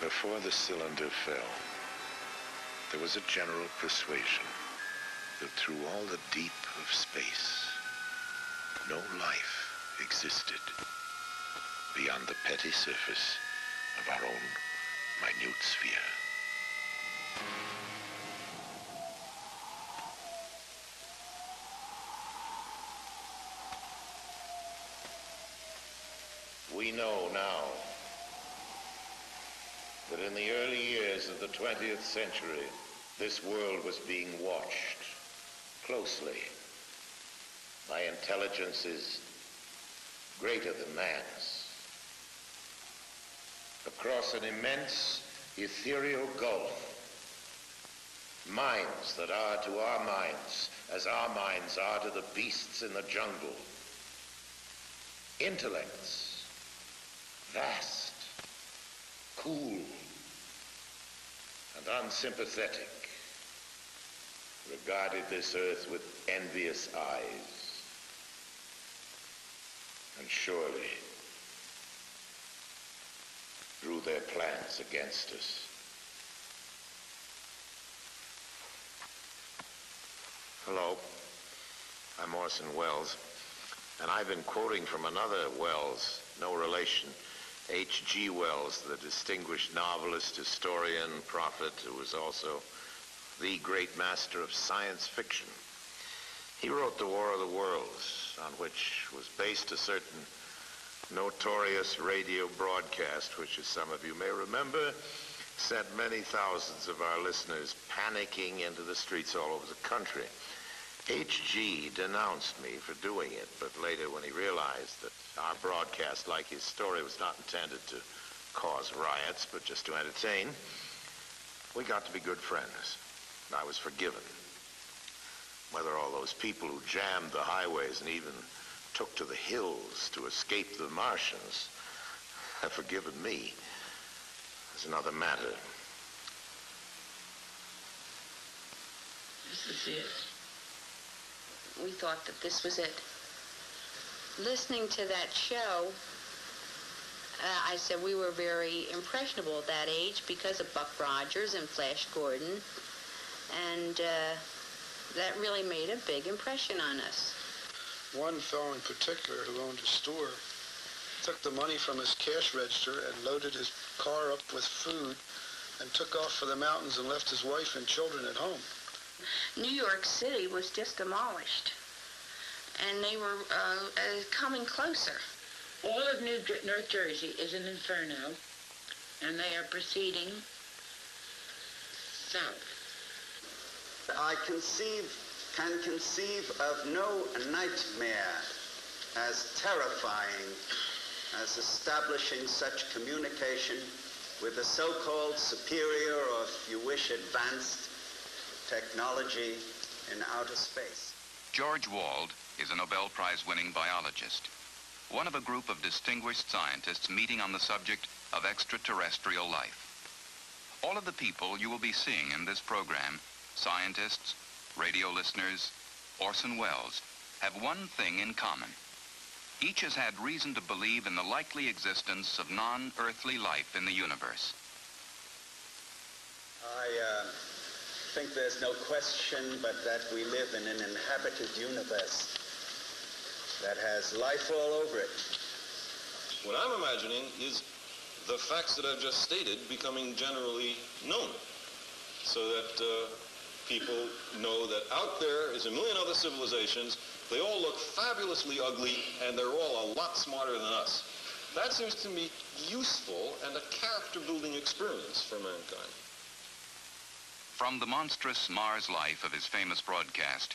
Before the cylinder fell, there was a general persuasion that through all the deep of space, no life existed beyond the petty surface of our own minute sphere. We know now that in the early years of the 20th century, this world was being watched closely by intelligences greater than man's. Across an immense ethereal gulf, minds that are to our minds as our minds are to the beasts in the jungle. Intellects, vast, cool, and unsympathetic, regarded this earth with envious eyes, and surely drew their plans against us. Hello, I'm Orson Welles, and I've been quoting from another Welles, no relation, H.G. Wells, the distinguished novelist, historian, prophet, who was also the great master of science fiction. He wrote The War of the Worlds, on which was based a certain notorious radio broadcast, which, as some of you may remember, sent many thousands of our listeners panicking into the streets all over the country. H.G. denounced me for doing it, but later when he realized that our broadcast, like his story, was not intended to cause riots, but just to entertain, we got to be good friends. I was forgiven. Whether all those people who jammed the highways and even took to the hills to escape the Martians have forgiven me is another matter. This is it. We thought that this was it. Listening to that show, I said we were very impressionable at that age because of Buck Rogers and Flash Gordon, and that really made a big impression on us. One fellow in particular who owned a store took the money from his cash register and loaded his car up with food and took off for the mountains and left his wife and children at home. New York City was just demolished, and they were coming closer. All of North Jersey is an inferno, and they are proceeding south. I can conceive of no nightmare as terrifying as establishing such communication with the so-called superior, or if you wish, advanced technology in outer space. George Wald is a Nobel Prize-winning biologist, one of a group of distinguished scientists meeting on the subject of extraterrestrial life. All of the people you will be seeing in this program, scientists, radio listeners, Orson Welles, have one thing in common. Each has had reason to believe in the likely existence of non-earthly life in the universe. I think there's no question but that we live in an inhabited universe that has life all over it. What I'm imagining is the facts that I've just stated becoming generally known, so that people know that out there is a million other civilizations. They all look fabulously ugly, and they're all a lot smarter than us. That seems to me useful and a character-building experience for mankind. From the monstrous Mars life of his famous broadcast,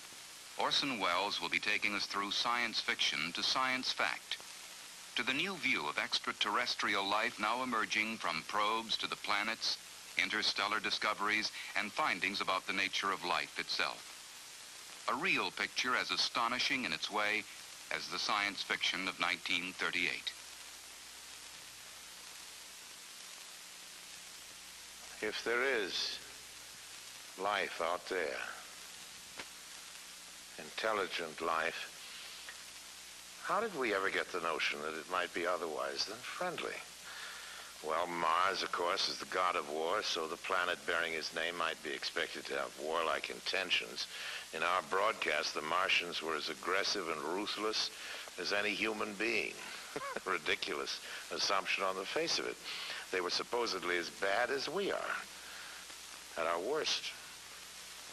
Orson Welles will be taking us through science fiction to science fact, to the new view of extraterrestrial life now emerging from probes to the planets, interstellar discoveries, and findings about the nature of life itself. A real picture as astonishing in its way as the science fiction of 1938. If there is life out there, intelligent life, how did we ever get the notion that it might be otherwise than friendly? Well, Mars, of course, is the god of war, so the planet bearing his name might be expected to have warlike intentions. In our broadcast, the Martians were as aggressive and ruthless as any human being. Ridiculous assumption on the face of it. They were supposedly as bad as we are, at our worst,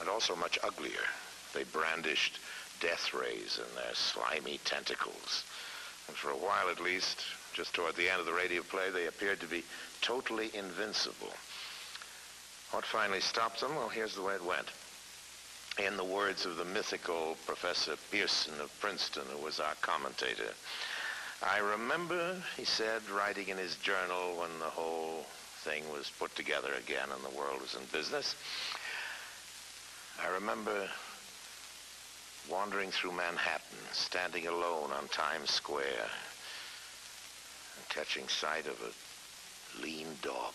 and also much uglier. They brandished death rays in their slimy tentacles. And for a while at least, just toward the end of the radio play, they appeared to be totally invincible. What finally stopped them? Well, here's the way it went. In the words of the mythical Professor Pearson of Princeton, who was our commentator, I remember, he said, writing in his journal when the whole thing was put together again and the world was in business, I remember wandering through Manhattan, standing alone on Times Square, and catching sight of a lean dog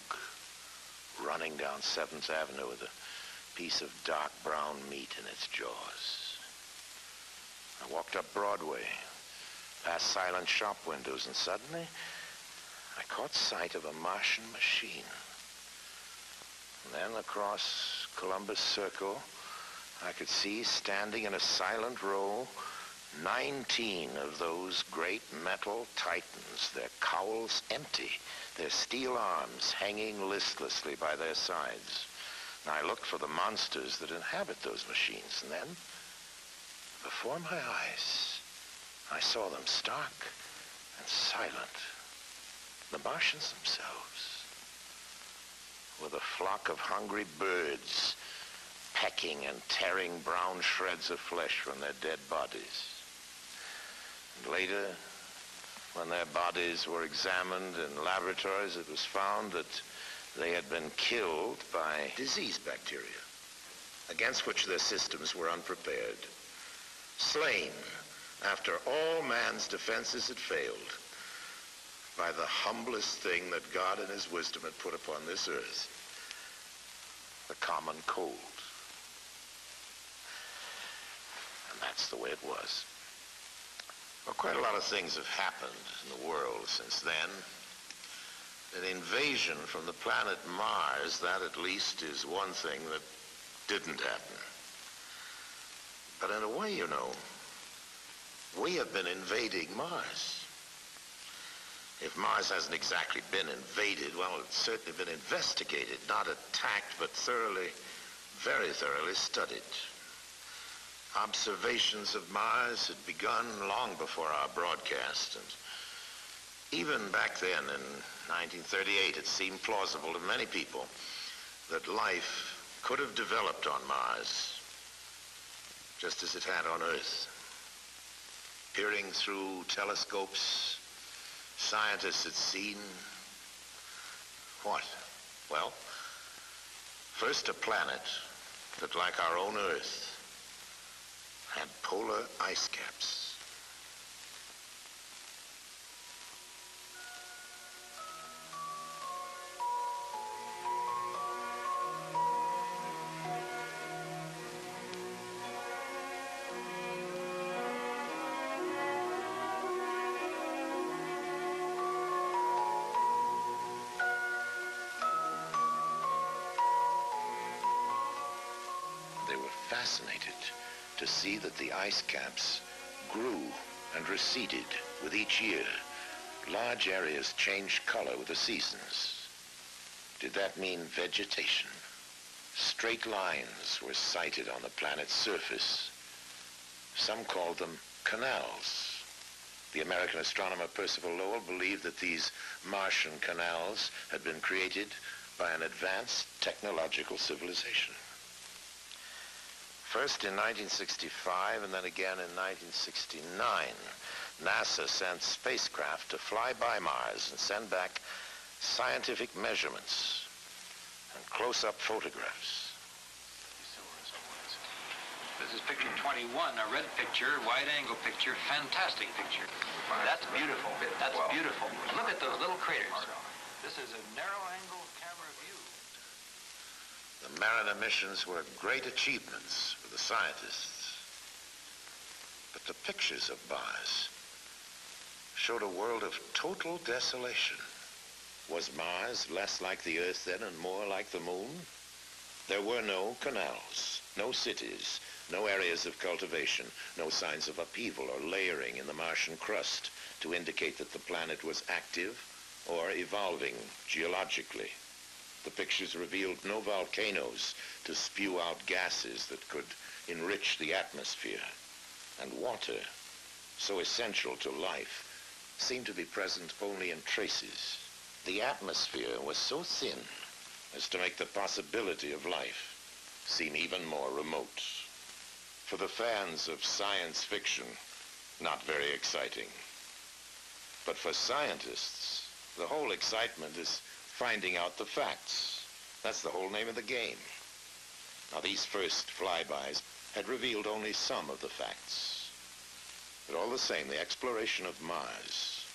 running down 7th Avenue with a piece of dark brown meat in its jaws. I walked up Broadway, past silent shop windows, and suddenly I caught sight of a Martian machine. And then across Columbus Circle, I could see, standing in a silent row, 19 of those great metal titans, their cowls empty, their steel arms hanging listlessly by their sides. And I looked for the monsters that inhabit those machines, and then, before my eyes, I saw them stark and silent, the Martians themselves, with a flock of hungry birds pecking and tearing brown shreds of flesh from their dead bodies. And later, when their bodies were examined in laboratories, it was found that they had been killed by disease bacteria, against which their systems were unprepared. Slain after all man's defenses had failed by the humblest thing that God in his wisdom had put upon this earth, the common cold. And that's the way it was. Well, quite a lot of things have happened in the world since then. An invasion from the planet Mars, that at least is one thing that didn't happen. But in a way, you know, we have been invading Mars. If Mars hasn't exactly been invaded, well, it's certainly been investigated, not attacked, but thoroughly, very thoroughly studied. Observations of Mars had begun long before our broadcast, and even back then in 1938, it seemed plausible to many people that life could have developed on Mars, just as it had on Earth. Peering through telescopes, scientists had seen what? Well, first a planet that, like our own Earth, had polar ice caps. They were fascinated to see that the ice caps grew and receded with each year. Large areas changed color with the seasons. Did that mean vegetation? Straight lines were sighted on the planet's surface. Some called them canals. The American astronomer Percival Lowell believed that these Martian canals had been created by an advanced technological civilization. First in 1965 and then again in 1969, NASA sent spacecraft to fly by Mars and send back scientific measurements and close-up photographs. This is picture 21, a red picture, wide-angle picture, fantastic picture. That's beautiful. That's beautiful. Look at those little craters. This is a narrow-angle camera view. The Mariner missions were great achievements for the scientists. But the pictures of Mars showed a world of total desolation. Was Mars less like the Earth then and more like the Moon? There were no canals, no cities, no areas of cultivation, no signs of upheaval or layering in the Martian crust to indicate that the planet was active or evolving geologically. The pictures revealed no volcanoes to spew out gases that could enrich the atmosphere. And water, so essential to life, seemed to be present only in traces. The atmosphere was so thin as to make the possibility of life seem even more remote. For the fans of science fiction, not very exciting. But for scientists, the whole excitement is finding out the facts. That's the whole name of the game. Now, these first flybys had revealed only some of the facts. But all the same, the exploration of Mars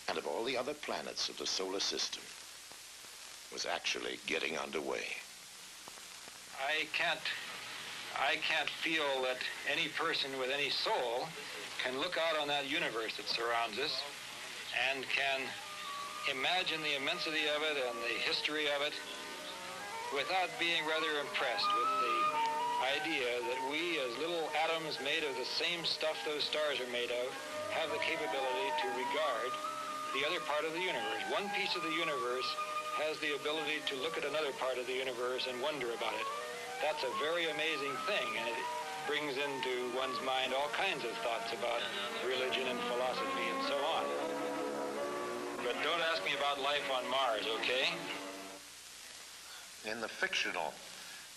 and of all the other planets of the solar system was actually getting underway. I can't feel that any person with any soul can look out on that universe that surrounds us and can imagine the immensity of it and the history of it without being rather impressed with the idea that we, as little atoms made of the same stuff those stars are made of, have the capability to regard the other part of the universe. One piece of the universe has the ability to look at another part of the universe and wonder about it. That's a very amazing thing, and it brings into one's mind all kinds of thoughts about religion and philosophy and so on. But don't ask me about life on Mars, okay? In the fictional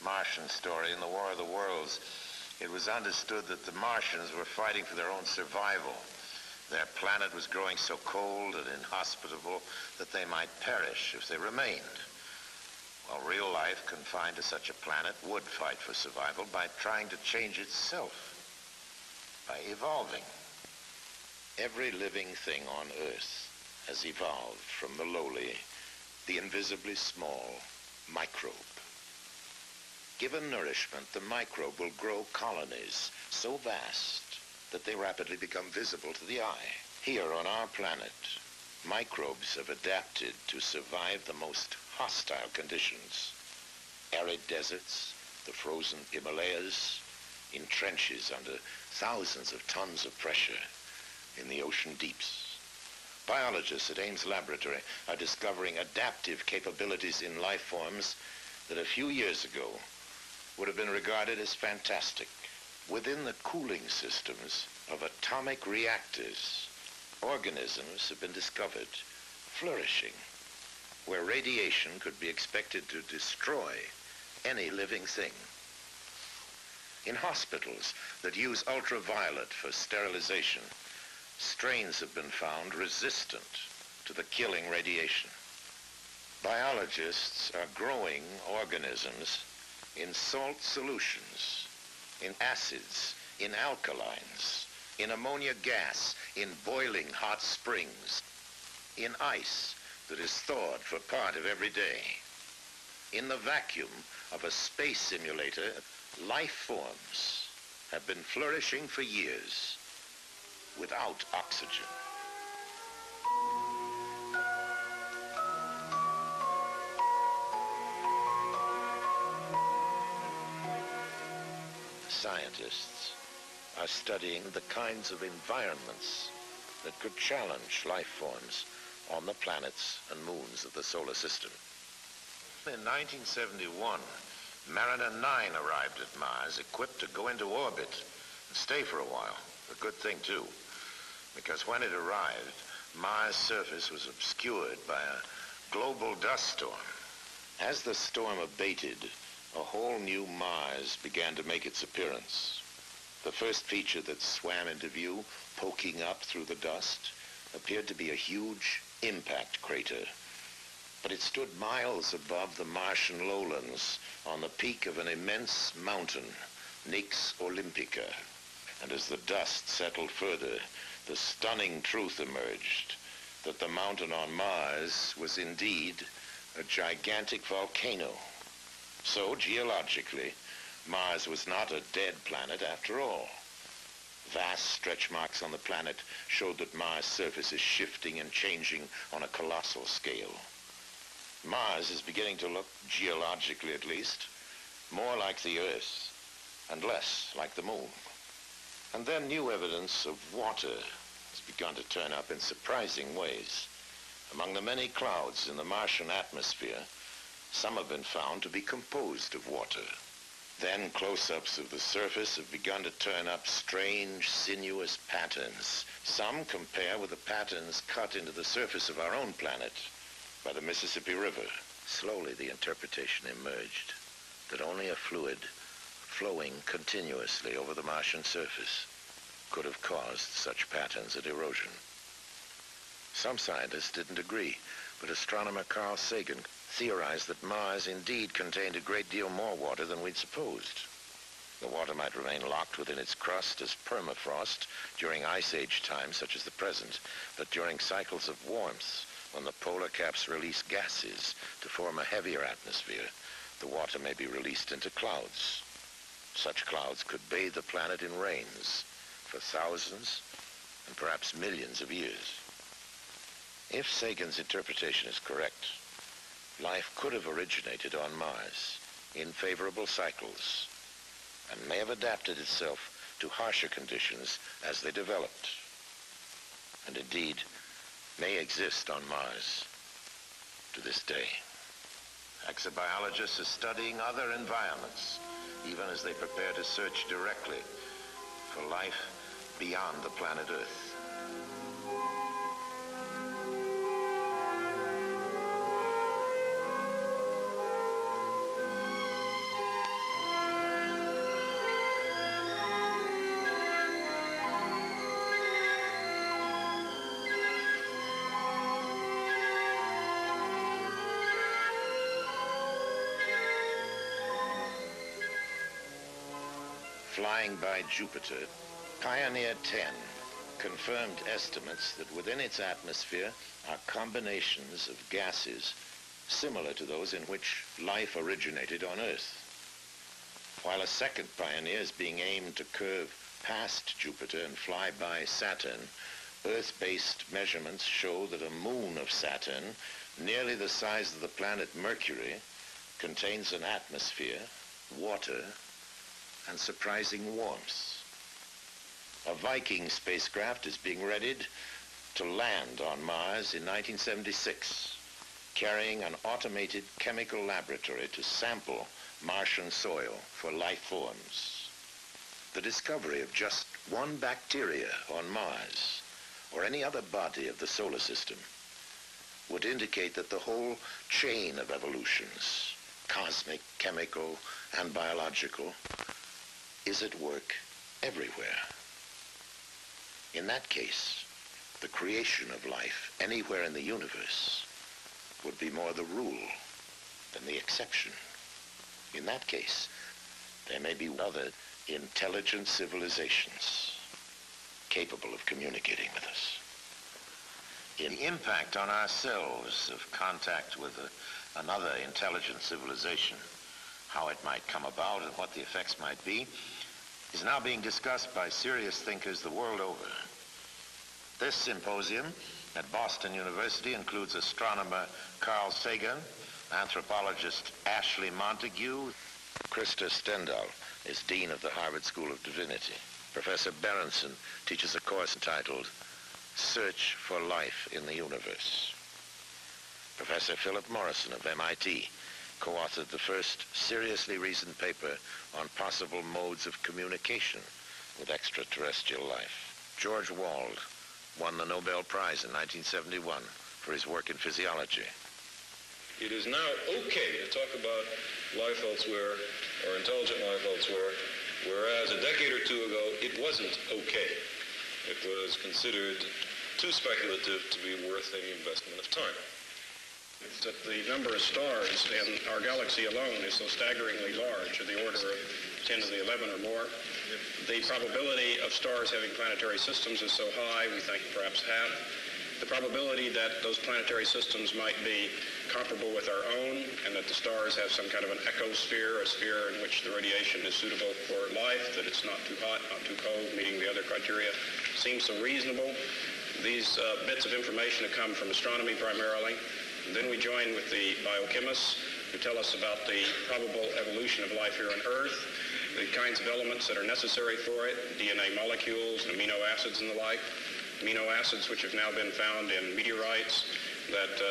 Martian story, in the War of the Worlds, it was understood that the Martians were fighting for their own survival. Their planet was growing so cold and inhospitable that they might perish if they remained. Well, real life confined to such a planet would fight for survival by trying to change itself, by evolving. Every living thing on Earth has evolved from the lowly, the invisibly small microbe. Given nourishment, the microbe will grow colonies so vast that they rapidly become visible to the eye. Here on our planet, microbes have adapted to survive the most hostile conditions. Arid deserts, the frozen Himalayas, in trenches under thousands of tons of pressure in the ocean deeps. Biologists at Ames Laboratory are discovering adaptive capabilities in life forms that a few years ago would have been regarded as fantastic. Within the cooling systems of atomic reactors, organisms have been discovered flourishing, where radiation could be expected to destroy any living thing. In hospitals that use ultraviolet for sterilization, strains have been found resistant to the killing radiation. Biologists are growing organisms in salt solutions, in acids, in alkalines, in ammonia gas, in boiling hot springs, in ice that is thawed for part of every day. In the vacuum of a space simulator, life forms have been flourishing for years without oxygen. Scientists are studying the kinds of environments that could challenge life forms on the planets and moons of the solar system. In 1971, Mariner 9 arrived at Mars, equipped to go into orbit and stay for a while. A good thing, too, because when it arrived, Mars' surface was obscured by a global dust storm. As the storm abated, a whole new Mars began to make its appearance. The first feature that swam into view, poking up through the dust, appeared to be a huge impact crater. But it stood miles above the Martian lowlands on the peak of an immense mountain, Nix Olympica. And as the dust settled further, the stunning truth emerged that the mountain on Mars was indeed a gigantic volcano. So, geologically, Mars was not a dead planet after all. Vast stretch marks on the planet showed that Mars' surface is shifting and changing on a colossal scale. Mars is beginning to look, geologically at least, more like the Earth and less like the Moon. And then new evidence of water has begun to turn up in surprising ways. Among the many clouds in the Martian atmosphere, some have been found to be composed of water. Then close-ups of the surface have begun to turn up strange, sinuous patterns. Some compare with the patterns cut into the surface of our own planet by the Mississippi River. Slowly the interpretation emerged that only a fluid flowing continuously over the Martian surface could have caused such patterns of erosion. Some scientists didn't agree, but astronomer Carl Sagan theorized that Mars indeed contained a great deal more water than we'd supposed. The water might remain locked within its crust as permafrost during ice age times such as the present, but during cycles of warmth, when the polar caps release gases to form a heavier atmosphere, the water may be released into clouds. Such clouds could bathe the planet in rains for thousands and perhaps millions of years. If Sagan's interpretation is correct, life could have originated on Mars in favorable cycles and may have adapted itself to harsher conditions as they developed, and indeed may exist on Mars to this day. Exobiologists are studying other environments, even as they prepare to search directly for life beyond the planet Earth. Flying by Jupiter, Pioneer 10 confirmed estimates that within its atmosphere are combinations of gases similar to those in which life originated on Earth. While a second Pioneer is being aimed to curve past Jupiter and fly by Saturn, Earth-based measurements show that a moon of Saturn, nearly the size of the planet Mercury, contains an atmosphere, water, and surprising warmth. A Viking spacecraft is being readied to land on Mars in 1976, carrying an automated chemical laboratory to sample Martian soil for life forms. The discovery of just one bacteria on Mars, or any other body of the solar system, would indicate that the whole chain of evolutions, cosmic, chemical, and biological, is at work everywhere. In that case, the creation of life anywhere in the universe would be more the rule than the exception. In that case, there may be other intelligent civilizations capable of communicating with us. In the impact on ourselves of contact with another intelligent civilization, how it might come about and what the effects might be, is now being discussed by serious thinkers the world over. This symposium at Boston University includes astronomer Carl Sagan, anthropologist Ashley Montague. Krista Stendhal is Dean of the Harvard School of Divinity. Professor Berenson teaches a course entitled Search for Life in the Universe. Professor Philip Morrison of MIT co-authored the first seriously reasoned paper on possible modes of communication with extraterrestrial life. George Wald won the Nobel Prize in 1971 for his work in physiology. It is now okay to talk about life elsewhere or intelligent life elsewhere, whereas a decade or two ago it wasn't okay. It was considered too speculative to be worth any investment of time. It's that the number of stars in our galaxy alone is so staggeringly large, in the order of 10 to the 11 or more. The probability of stars having planetary systems is so high, we think perhaps half. The probability that those planetary systems might be comparable with our own, and that the stars have some kind of an ecosphere, a sphere in which the radiation is suitable for life, that it's not too hot, not too cold, meeting the other criteria, seems so reasonable. These bits of information have come from astronomy primarily. And then we join with the biochemists who tell us about the probable evolution of life here on Earth, the kinds of elements that are necessary for it, DNA molecules, amino acids and the like, amino acids which have now been found in meteorites, that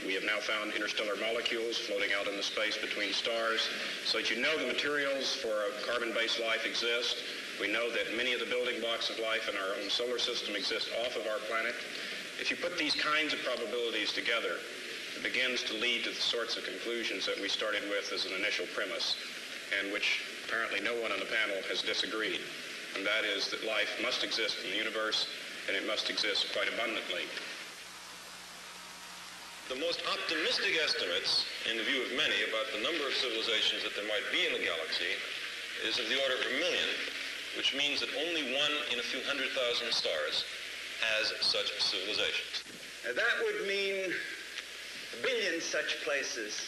we have now found interstellar molecules floating out in the space between stars, so that you know the materials for a carbon-based life exist. We know that many of the building blocks of life in our own solar system exist off of our planet. If you put these kinds of probabilities together, it begins to lead to the sorts of conclusions that we started with as an initial premise, and which apparently no one on the panel has disagreed. And that is that life must exist in the universe, and it must exist quite abundantly. The most optimistic estimates, in the view of many, about the number of civilizations that there might be in the galaxy is of the order of 1 million, which means that only one in a few 100,000 stars has such civilizations. That would mean a billion such places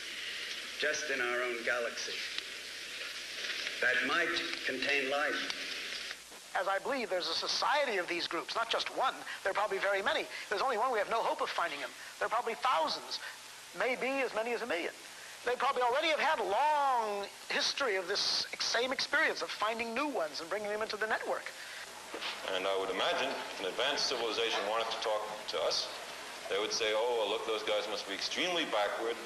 just in our own galaxy that might contain life. As I believe there's a society of these groups, not just one. There are probably very many. There's only one. We have no hope of finding them. There are probably thousands, maybe as many as 1 million. They probably already have had a long history of this same experience of finding new ones and bringing them into the network. And I would imagine if an advanced civilization wanted to talk to us, they would say, oh, well, look, those guys must be extremely backwards.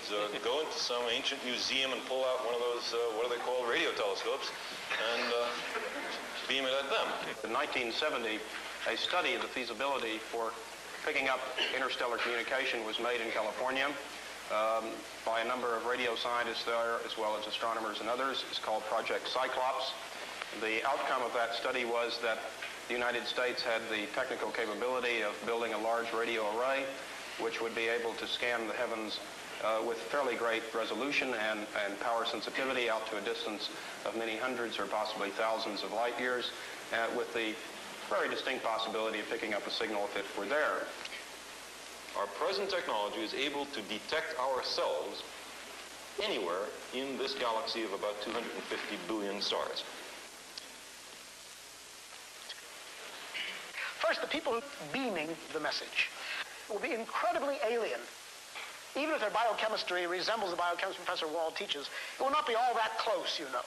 Go into some ancient museum and pull out one of those, what are they called, radio telescopes, and beam it at them. In 1970, a study of the feasibility for picking up interstellar communication was made in California by a number of radio scientists there, as well as astronomers and others. It's called Project Cyclops. The outcome of that study was that the United States had the technical capability of building a large radio array, which would be able to scan the heavens with fairly great resolution and power sensitivity out to a distance of many hundreds or possibly thousands of light years, with the very distinct possibility of picking up a signal if it were there. Our present technology is able to detect ourselves anywhere in this galaxy of about 250 billion stars. First, the people beaming the message will be incredibly alien. Even if their biochemistry resembles the biochemistry Professor Wald teaches, it will not be all that close, you know.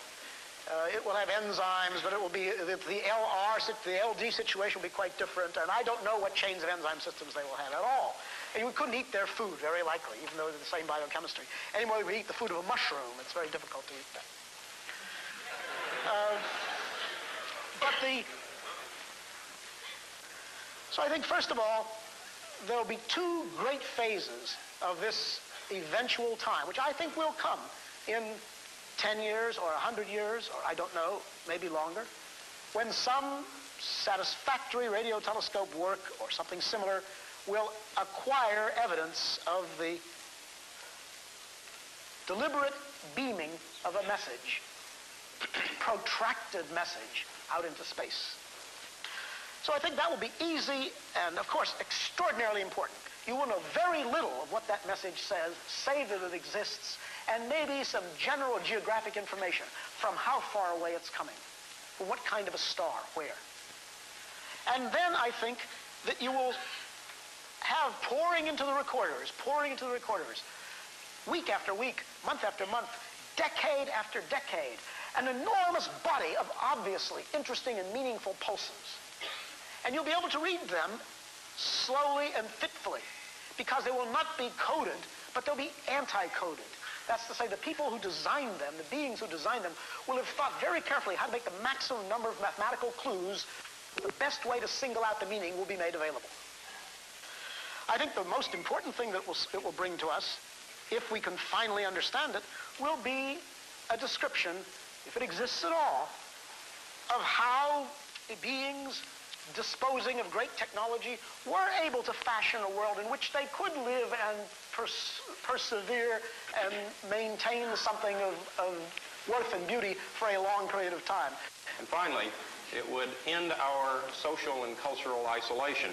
It will have enzymes, but it will be, the LD situation will be quite different, and I don't know what chains of enzyme systems they will have at all. And we couldn't eat their food, very likely, even though they're the same biochemistry. Any more than we eat the food of a mushroom. It's very difficult to eat that. So I think, first of all, there will be two great phases of this eventual time, which I think will come in 10 years or 100 years, or I don't know, maybe longer, when some satisfactory radio telescope work or something similar will acquire evidence of the deliberate beaming of a message, protracted message out into space. So I think that will be easy and, of course, extraordinarily important. You will know very little of what that message says, say that it exists, and maybe some general geographic information from how far away it's coming, from what kind of a star, where. And then I think that you will have pouring into the recorders, week after week, month after month, decade after decade, an enormous body of obviously interesting and meaningful pulses. And you'll be able to read them slowly and fitfully, because they will not be coded, but they'll be anti-coded. That's to say, the people who designed them, the beings who designed them, will have thought very carefully how to make the maximum number of mathematical clues. The best way to single out the meaning will be made available. I think the most important thing that it will bring to us, if we can finally understand it, will be a description, if it exists at all, of how beings disposing of great technology were able to fashion a world in which they could live and persevere and maintain something of worth and beauty for a long period of time. And finally, it would end our social and cultural isolation.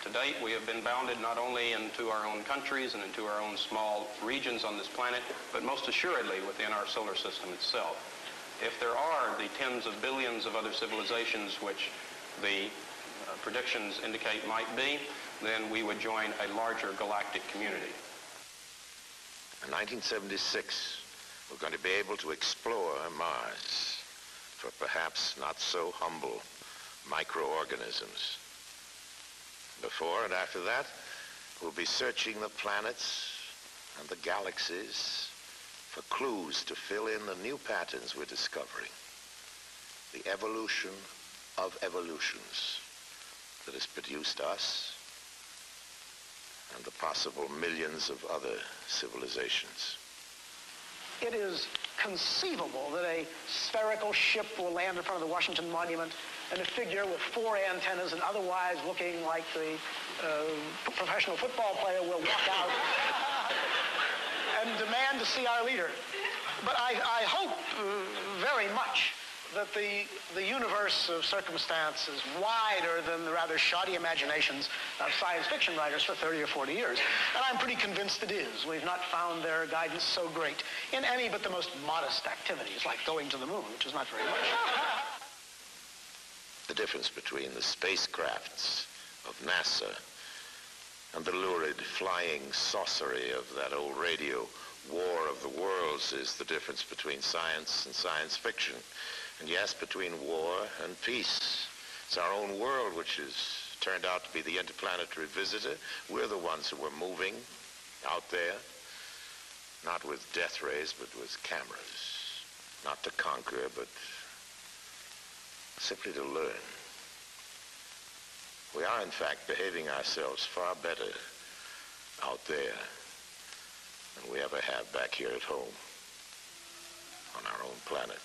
To date, we have been bounded not only into our own countries and into our own small regions on this planet, but most assuredly within our solar system itself. If there are the tens of billions of other civilizations which the predictions indicate might be, then we would join a larger galactic community. In 1976, we're going to be able to explore Mars for perhaps not so humble microorganisms. Before and after that, we'll be searching the planets and the galaxies for clues to fill in the new patterns we're discovering. The evolution of evolutions that has produced us and the possible millions of other civilizations. It is conceivable that a spherical ship will land in front of the Washington Monument and a figure with 4 antennas and otherwise looking like the professional football player will walk out and demand to see our leader. But I hope very much that the universe of circumstance is wider than the rather shoddy imaginations of science fiction writers for 30 or 40 years. And I'm pretty convinced it is. We've not found their guidance so great in any but the most modest activities, like going to the moon, which is not very much. The difference between the spacecrafts of NASA and the lurid flying saucery of that old radio War of the Worlds is the difference between science and science fiction. And yes, between war and peace. It's our own world which has turned out to be the interplanetary visitor. We're the ones who are moving out there, not with death rays, but with cameras. Not to conquer, but simply to learn. We are, in fact, behaving ourselves far better out there than we ever have back here at home on our own planet.